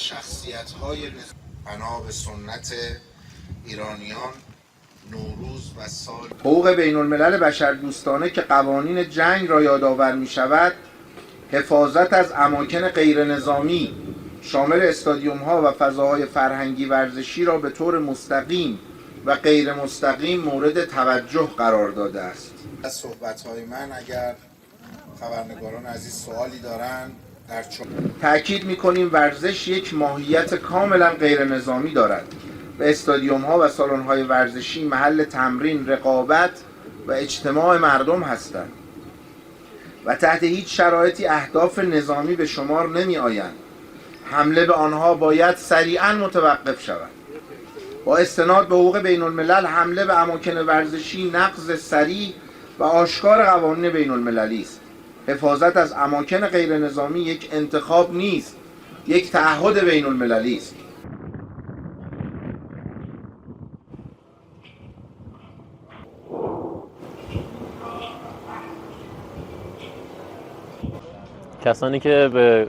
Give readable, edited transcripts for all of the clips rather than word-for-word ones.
شخصیت‌های بنا به سنت ایرانیان نوروز و سال حقوق بین الملل بشردوستانه که قوانین جنگ را یادآور می شود، حفاظت از اماکن غیر نظامی شامل استادیوم ها و فضاهای فرهنگی ورزشی را به طور مستقیم و غیر مستقیم مورد توجه قرار داده است. از صحبت های من اگر خبرنگاران عزیز سوالی دارند تأکید می‌کنیم ورزش یک ماهیت کاملا غیر نظامی دارد و استادیوم ها و سالن های ورزشی محل تمرین، رقابت و اجتماع مردم هستند و تحت هیچ شرایطی اهداف نظامی به شمار نمی آیند. حمله به آنها باید سریعاً متوقف شود. با استناد به حقوق بین الملل حمله به اماکن ورزشی نقض صریح و آشکار قوانین بین المللی است. حفاظت از اماکن غیر نظامی یک انتخاب نیست، یک تعهد بین المللی است. کسانی که به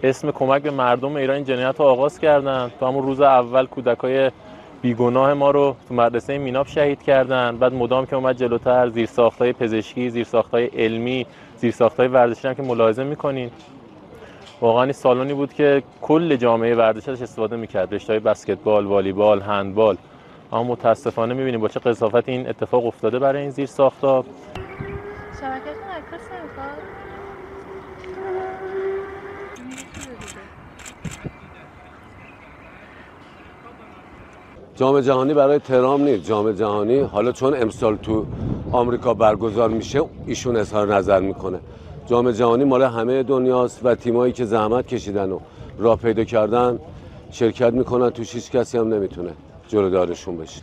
اسم کمک به مردم ایران این جنایت رو آغاز کردن، تو همون روز اول کودکای بیگناه ما رو تو مدرسه میناب شهید کردن، بعد مدام که اومد جلوتر زیرساخت‌های پزشکی، زیرساخت‌های علمی، زیرساخت‌های ورزشی هم که ملاحظه می‌کنین. واقعا این سالونی بود که کل جامعه ورزش ازش استفاده می‌کرد، رشته‌های بسکتبال، والیبال، هندبال. اما متأسفانه می‌بینیم با چه قساوت این اتفاق افتاده برای این زیرساخت‌ها. شبکه‌تون عکس نمی‌خواد؟ جام جهانی برای تهران نیست. جام جهانی حالا چون امسال تو آمریکا برگزار میشه ایشون اظهار نظر میکنه. جام جهانی مال همه دنیاست و تیمایی که زحمت کشیدن و راه پیدا کردن شرکت میکنن، توش هیچ کسی هم نمیتونه جلودارشون بشه.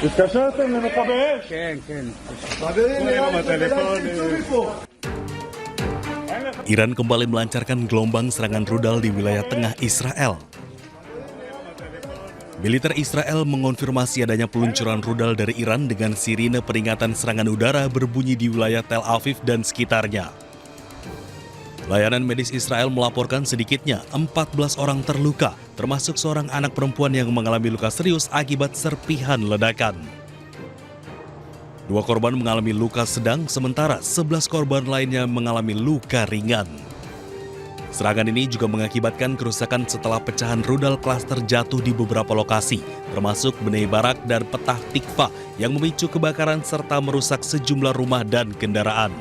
התקשרתם למכבי אש? כן, כן. Iran kembali melancarkan gelombang serangan rudal di wilayah tengah Israel. Militer Israel mengonfirmasi adanya peluncuran rudal dari Iran dengan sirine peringatan serangan udara berbunyi di wilayah Tel Aviv dan sekitarnya. Layanan medis Israel melaporkan sedikitnya 14 orang terluka, termasuk seorang anak perempuan yang mengalami luka serius akibat serpihan ledakan. 2 korban mengalami luka sedang, sementara 11 korban lainnya mengalami luka ringan. Serangan ini juga mengakibatkan kerusakan setelah pecahan rudal klaster jatuh di beberapa lokasi, termasuk Bnei Barak dan Petah Tikva yang memicu kebakaran serta merusak sejumlah rumah dan kendaraan.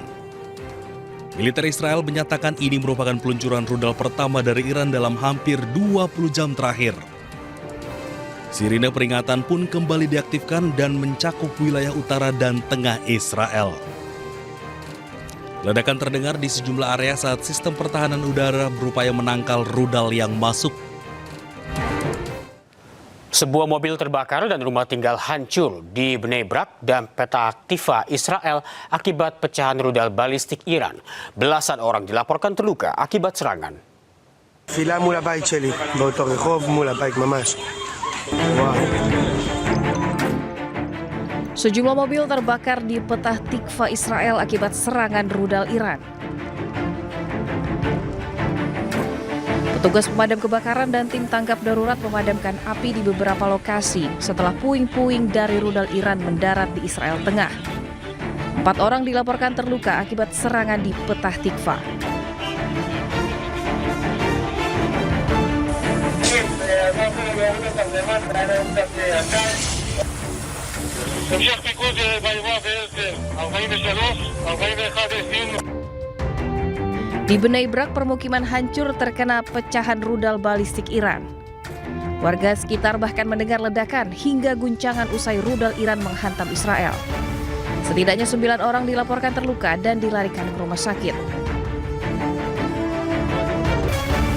Militer Israel menyatakan ini merupakan peluncuran rudal pertama dari Iran dalam hampir 20 jam terakhir. Sirine peringatan pun kembali diaktifkan dan mencakup wilayah utara dan tengah Israel. Ledakan terdengar di sejumlah area saat sistem pertahanan udara berupaya menangkal rudal yang masuk. Sebuah mobil terbakar dan rumah tinggal hancur di Bnei Brak dan Petah Tikva, Israel akibat pecahan rudal balistik Iran. Belasan orang dilaporkan terluka akibat serangan. תפילה מול הבית שלי, באותו רחוב מול הבית ממש. וואו. Sejumlah mobil terbakar di Petah Tikva, Israel akibat serangan rudal Iran. Petugas pemadam kebakaran dan tim tanggap darurat memadamkan api di beberapa lokasi setelah puing-puing dari rudal Iran mendarat di Israel Tengah. 4 orang dilaporkan terluka akibat serangan di Petah Tikva. Di Bnei Brak, permukiman hancur terkena pecahan rudal balistik Iran. Warga sekitar bahkan mendengar ledakan hingga guncangan usai rudal Iran menghantam Israel. Setidaknya 9 orang dilaporkan terluka dan dilarikan ke rumah sakit.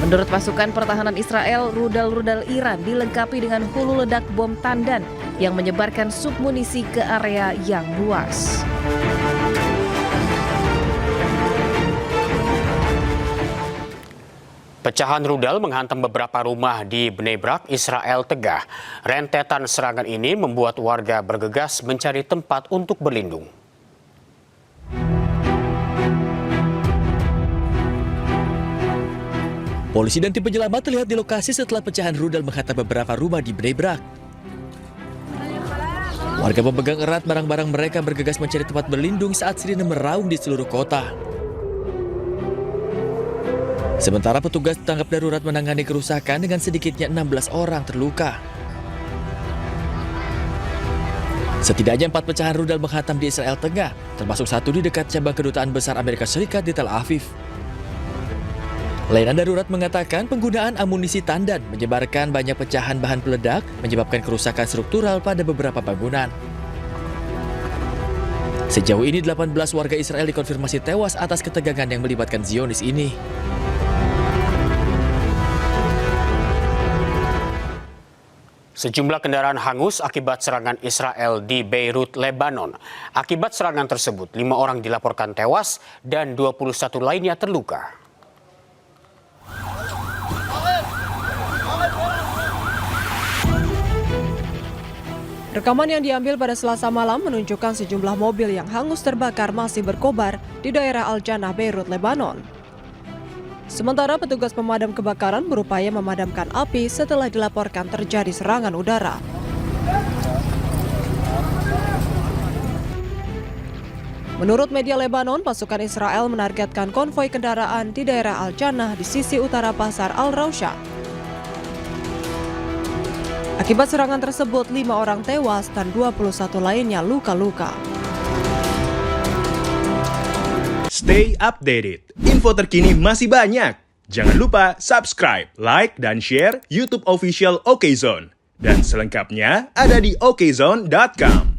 Menurut pasukan pertahanan Israel, rudal-rudal Iran dilengkapi dengan hulu ledak bom tandan yang menyebarkan submunisi ke area yang luas. Pecahan rudal menghantam beberapa rumah di Bnei Brak, Israel Tegah. Rentetan serangan ini membuat warga bergegas mencari tempat untuk berlindung. Polisi dan tim penyelamat terlihat di lokasi setelah pecahan rudal menghantam beberapa rumah di Bnei Brak. Warga memegang erat barang-barang mereka bergegas mencari tempat berlindung saat sirine meraung di seluruh kota. Sementara petugas tanggap darurat menangani kerusakan dengan sedikitnya 16 orang terluka. Setidaknya 4 pecahan rudal menghantam di Israel Tengah, termasuk 1 di dekat cabang kedutaan besar Amerika Serikat di Tel Aviv. Layanan darurat mengatakan penggunaan amunisi tandan menyebarkan banyak pecahan bahan peledak menyebabkan kerusakan struktural pada beberapa bangunan. Sejauh ini 18 warga Israel dikonfirmasi tewas atas ketegangan yang melibatkan Zionis ini. Sejumlah kendaraan hangus akibat serangan Israel di Beirut, Lebanon. Akibat serangan tersebut, 5 orang dilaporkan tewas dan 21 lainnya terluka. Rekaman yang diambil pada Selasa malam menunjukkan sejumlah mobil yang hangus terbakar masih berkobar di daerah Al-Janah, Beirut, Lebanon. Sementara petugas pemadam kebakaran berupaya memadamkan api setelah dilaporkan terjadi serangan udara. Menurut media Lebanon, pasukan Israel menargetkan konvoi kendaraan di daerah Al-Janah di sisi utara pasar Al-Rausha. Akibat serangan tersebut, 5 orang tewas dan 21 lainnya luka-luka. Stay updated. Info terkini masih banyak. Jangan lupa subscribe, like, dan share YouTube official OKZone. Dan selengkapnya ada di okezone.com.